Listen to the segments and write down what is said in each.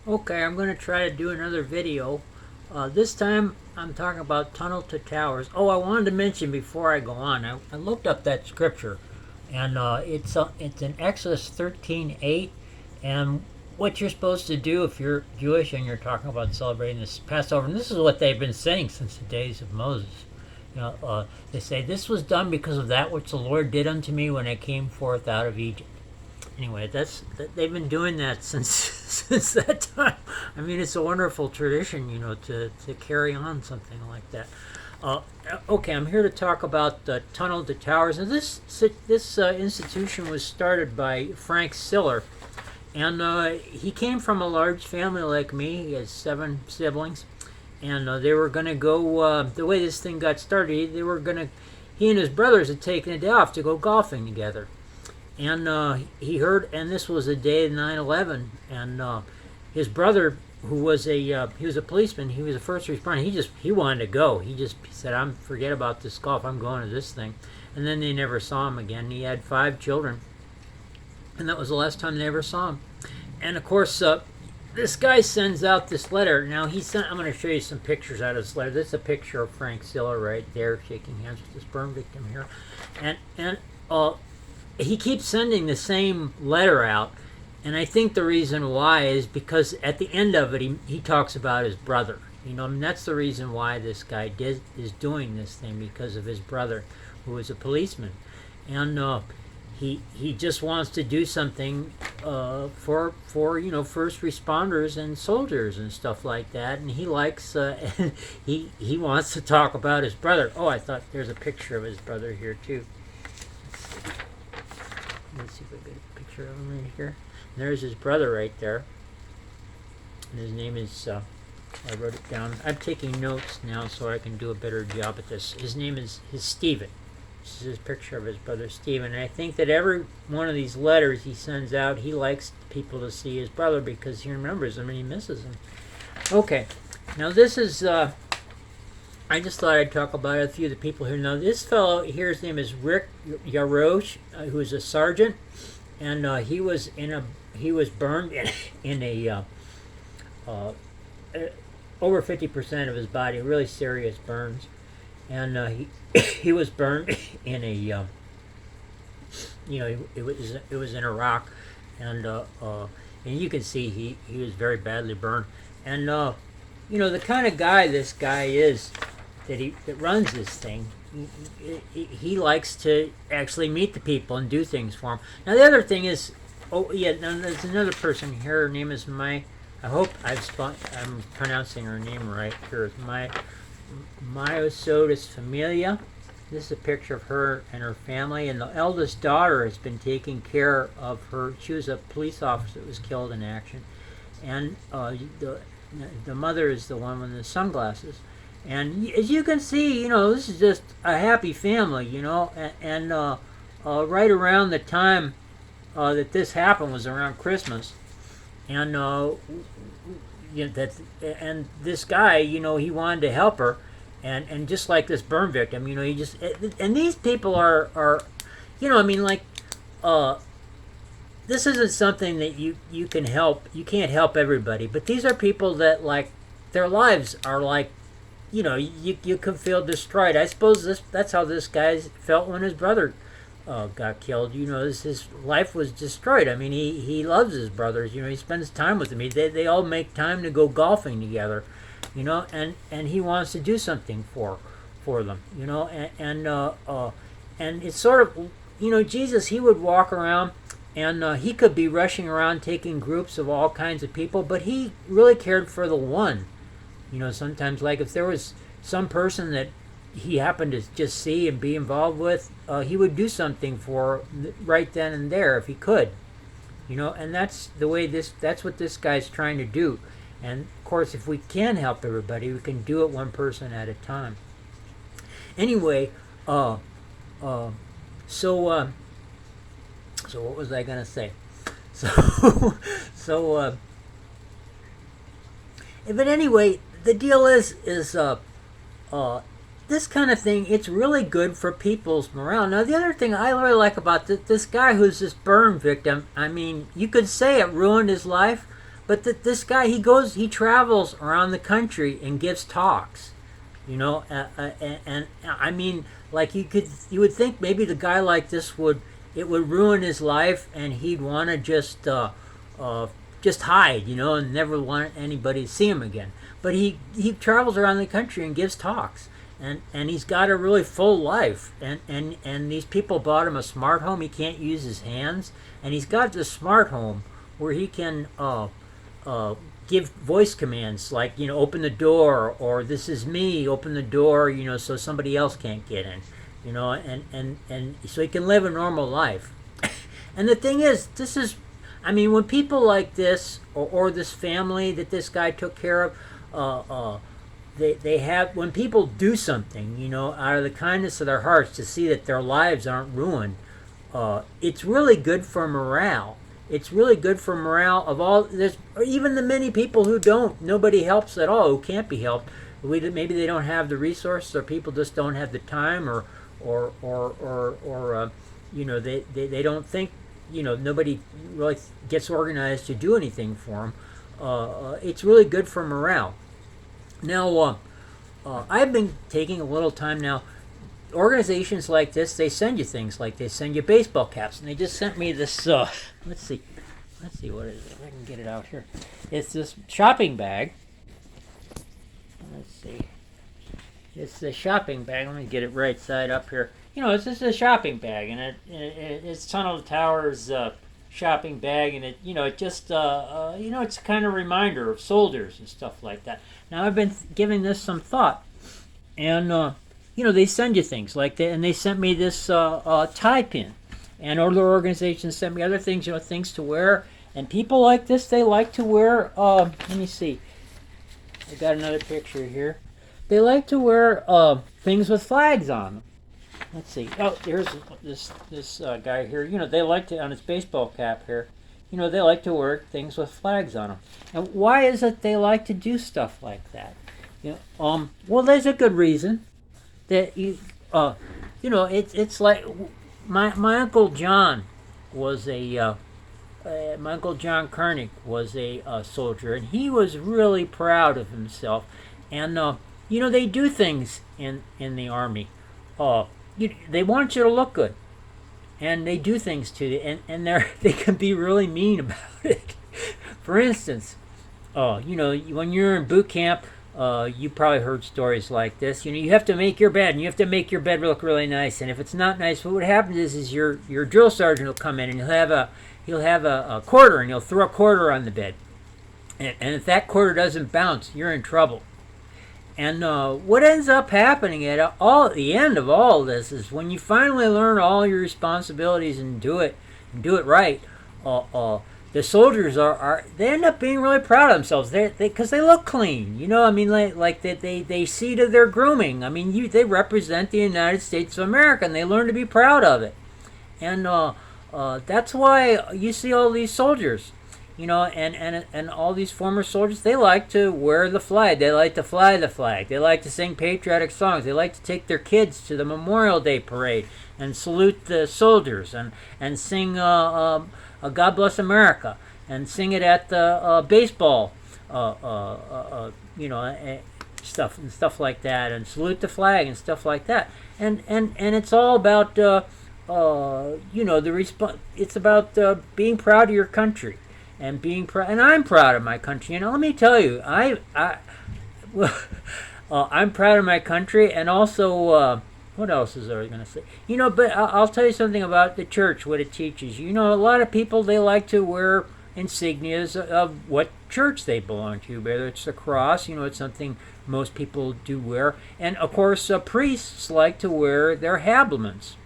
Okay, I'm going to try to do another video. This time I'm talking about Tunnel to Towers. Oh, I wanted to mention before I go on, I looked up that scripture, and it's in Exodus 13:8, and what you're supposed to do if you're Jewish and you're talking about celebrating this Passover, and this is what they've been saying since the days of Moses. They say, "This was done because of that which the Lord did unto me when I came forth out of Egypt." Anyway, they've been doing that since since that time. I mean, it's a wonderful tradition, to carry on something like that. Uh, okay, I'm here to talk about the Tunnel to Towers, and this institution was started by Frank Siller, and he came from a large family like me. He has 7 siblings, and they were going to go. The way this thing got started, they were going to. He and his brothers had taken a day off to go golfing together. And he heard, and this was the day of 9/11, and his brother, who was he was a policeman, he was a first responder. He wanted to go. He said, "I'm forget about this golf. I'm going to this thing." And then they never saw him again. He had 5 children, and that was the last time they ever saw him. And of course, this guy sends out this letter. Now I'm going to show you some pictures out of this letter. This is a picture of Frank Siller right there, shaking hands with this burn victim here, and he keeps sending the same letter out, and I think the reason why is because at the end of it, he talks about his brother. And that's the reason why this guy is doing this thing, because of his brother, who is a policeman, and he just wants to do something for first responders and soldiers and stuff like that, and he likes he wants to talk about his brother. Oh, I thought there's a picture of his brother here too. Let's see if I get a picture of him right here. And there's his brother right there. And his name is, I wrote it down. I'm taking notes now so I can do a better job at this. His name is Stephen. This is his picture of his brother Stephen. And I think that every one of these letters he sends out, he likes people to see his brother because he remembers him and he misses him. Okay, now this is, I just thought I'd talk about a few of the people here. Now, this fellow here, his name is Rick Yarosh, who is a sergeant, and he was burned in a over 50% of his body, really serious burns, and he was burned in a it was in Iraq, and you can see he was very badly burned, and the kind of guy this guy is that runs this thing. He likes to actually meet the people and do things for them. Now the other thing is, now there's another person here. Her name is I hope I'm pronouncing her name right. Here is Myosotis Familia. This is a picture of her and her family, and the eldest daughter has been taking care of her. She was a police officer that was killed in action, and the mother is the one with the sunglasses. And as you can see, this is just a happy family, and right around the time that this happened was around Christmas, and and this guy, he wanted to help her, and just like this burn victim, and these people are this isn't something that you can help. You can't help everybody, but these are people that, like, their lives are like, you could feel destroyed. I suppose that's how this guy felt when his brother got killed. His life was destroyed. I mean, he loves his brothers. He spends time with them. They all make time to go golfing together. And he wants to do something for them. And it's sort of, Jesus. He would walk around, and he could be rushing around taking groups of all kinds of people, but he really cared for the one. Sometimes, like, if there was some person that he happened to just see and be involved with, he would do something for right then and there if he could. And that's the way that's what this guy's trying to do. And of course, if we can help everybody, we can do it one person at a time. Anyway, so what was I going to say? But anyway, the deal is this kind of thing, it's really good for people's morale. Now, the other thing I really like about this guy who's this burn victim, I mean, you could say it ruined his life, But this guy, he travels around the country and gives talks. And I mean, like you would think maybe the guy like this it would ruin his life, and he'd want to just hide, and never want anybody to see him again. But he travels around the country and gives talks, and he's got a really full life, and these people bought him a smart home. He can't use his hands, and he's got this smart home where he can give voice commands like, open the door, or this is me, open the door, so somebody else can't get in, and so he can live a normal life. And the thing is, I mean, when people like this, or this family that this guy took care of, they have, when people do something, out of the kindness of their hearts to see that their lives aren't ruined, it's really good for morale. It's really good for morale of all. There's even the many people who nobody helps at all, who can't be helped. Maybe they don't have the resources, or people just don't have the time, or they don't think, nobody really gets organized to do anything for them. It's really good for morale. Now, I've been taking a little time now. Organizations like this, they send you things, like they send you baseball caps, and they just sent me this. Let's see what is it. If I can get it out here. It's this shopping bag. Let's see. It's the shopping bag. Let me get it right side up here. It's just a shopping bag, and it's Tunnel to Towers shopping bag, and it just it's a kind of reminder of soldiers and stuff like that. Now, I've been giving this some thought, and they send you things like that, and they sent me this tie pin, and other organizations sent me other things, things to wear, and people like this, they like to wear, let me see, I got another picture here. They like to wear things with flags on them. Let's see. Oh, here's this guy here. They like to, on his baseball cap here, they like to wear things with flags on them. And why is it they like to do stuff like that? Well, there's a good reason. That it's like my Uncle John was my Uncle John Koenig was a soldier, and he was really proud of himself. And they do things in the Army. They want you to look good, and they do things to you, and they can be really mean about it. For instance, when you're in boot camp. You probably heard stories like this. You have to make your bed, and you have to make your bed look really nice. And if it's not nice, what happens is your drill sergeant will come in, and he'll have a quarter, and he'll throw a quarter on the bed. And if that quarter doesn't bounce, you're in trouble. And what ends up happening at the end of all this is when you finally learn all your responsibilities and do it right. The soldiers they end up being really proud of themselves. Because they look clean. Like they see to their grooming. I mean, they represent the United States of America, and they learn to be proud of it. And that's why you see all these soldiers, and all these former soldiers. They like to wear the flag. They like to fly the flag. They like to sing patriotic songs. They like to take their kids to the Memorial Day parade and salute the soldiers and sing. God Bless America, and sing it at the baseball, stuff like that, and salute the flag and stuff like that. And it's all about the response. It's about being proud of your country, and being proud. And I'm proud of my country. Let me tell you, I'm proud of my country, and also. What else is I going to say? But I'll tell you something about the church, what it teaches. A lot of people, they like to wear insignias of what church they belong to, whether it's the cross, it's something most people do wear. And, of course, priests like to wear their habiliments.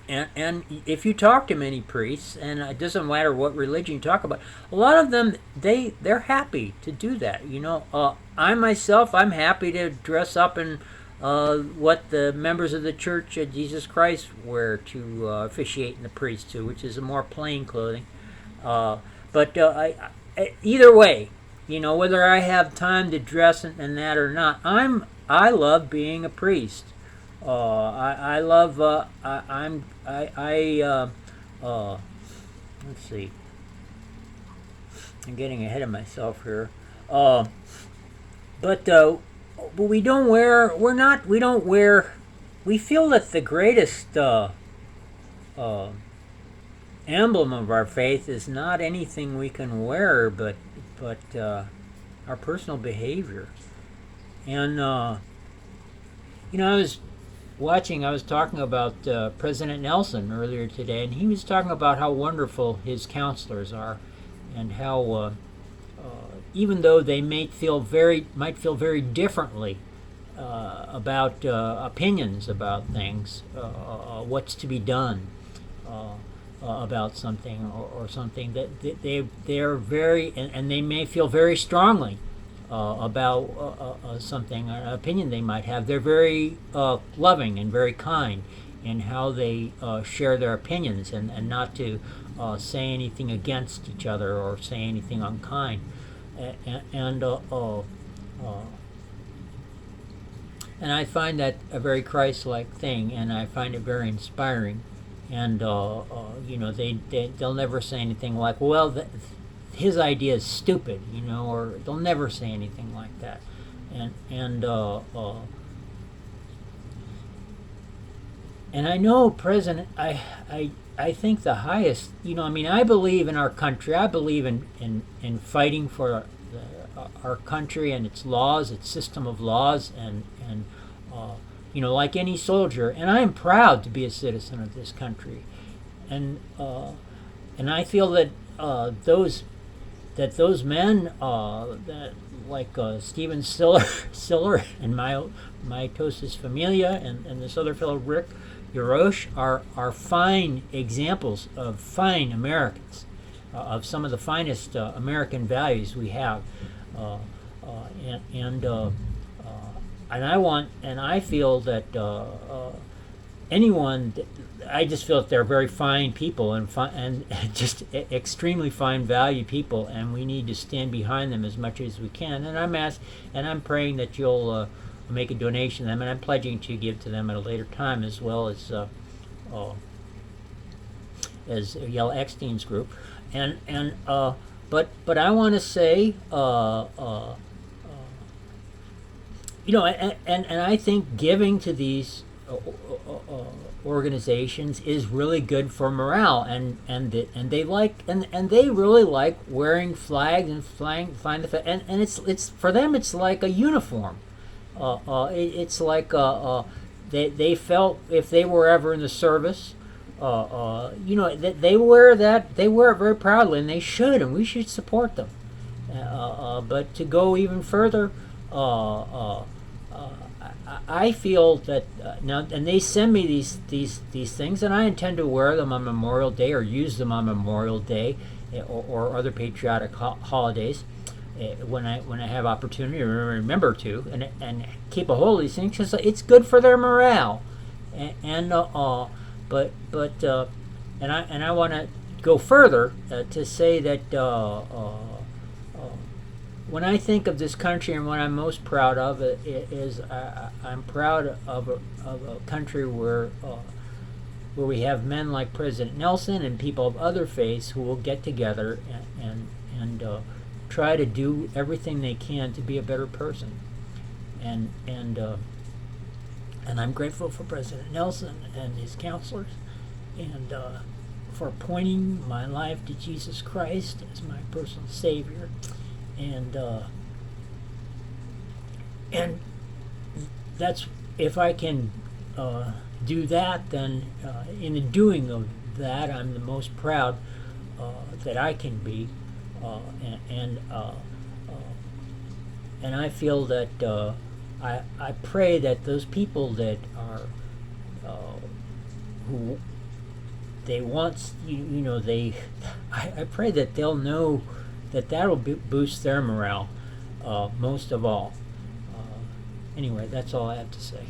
And if you talk to many priests, and it doesn't matter what religion you talk about, a lot of them, they're happy to do that. I myself, I'm happy to dress up in what the members of the Church of Jesus Christ wear to officiate in the priesthood, which is a more plain clothing. But either way, whether I have time to dress in that or not, I love being a priest. I love. Let's see. I'm getting ahead of myself here. Uh, but we don't wear. We're not. We don't wear. We feel that the greatest uh, emblem of our faith is not anything we can wear, but our personal behavior. And I was watching. I was talking about President Nelson earlier today, and he was talking about how wonderful his counselors are, and how even though they might feel very differently about opinions about things, what's to be done about something or something, that they are very, and they may feel very strongly about something, an opinion they might have. They're very loving and very kind in how they share their opinions, and not to say anything against each other or say anything unkind. And I find that a very Christ-like thing, and I find it very inspiring. And they'll never say anything like, "Well, his idea is stupid," or they'll never say anything like that. And I know President. I think the highest. I believe in our country. I believe in fighting for our country and its laws, its system of laws, and like any soldier. And I am proud to be a citizen of this country. And I feel that those men, that like Stephen Siller and Mitosis Familia, and this other fellow Rick Yarosh, are fine examples of fine Americans, of some of the finest American values we have, and I feel that anyone. I just feel that they're very fine people, and just extremely fine value people, and we need to stand behind them as much as we can. And I'm praying that you'll make a donation to them, and I'm pledging to give to them at a later time, as well as Yale Eckstein's group. But I want to say, and I think giving to these organizations is really good for morale, and they really like wearing flags and flying the and it's for them, it's like a uniform. It's like they felt if they were ever in the service, they wear that, they wear it very proudly, and they should, and we should support them. But to go even further, I feel that now, and they send me these things, and I intend to wear them on Memorial Day, or use them on Memorial Day, or other patriotic holidays, when I have opportunity, or remember to, and keep a hold of these things, because it's good for their morale. And I want to go further to say that. When I think of this country, and what I'm most proud of is I'm proud of a country where we have men like President Nelson and people of other faiths who will get together and try to do everything they can to be a better person. And I'm grateful for President Nelson and his counselors, and for pointing my life to Jesus Christ as my personal Savior. And that's, if I can do that, then in the doing of that, I'm the most proud that I can be, and I feel that I pray that those people that are who they want, I pray that they'll know that'll boost their morale most of all. Anyway, that's all I have to say.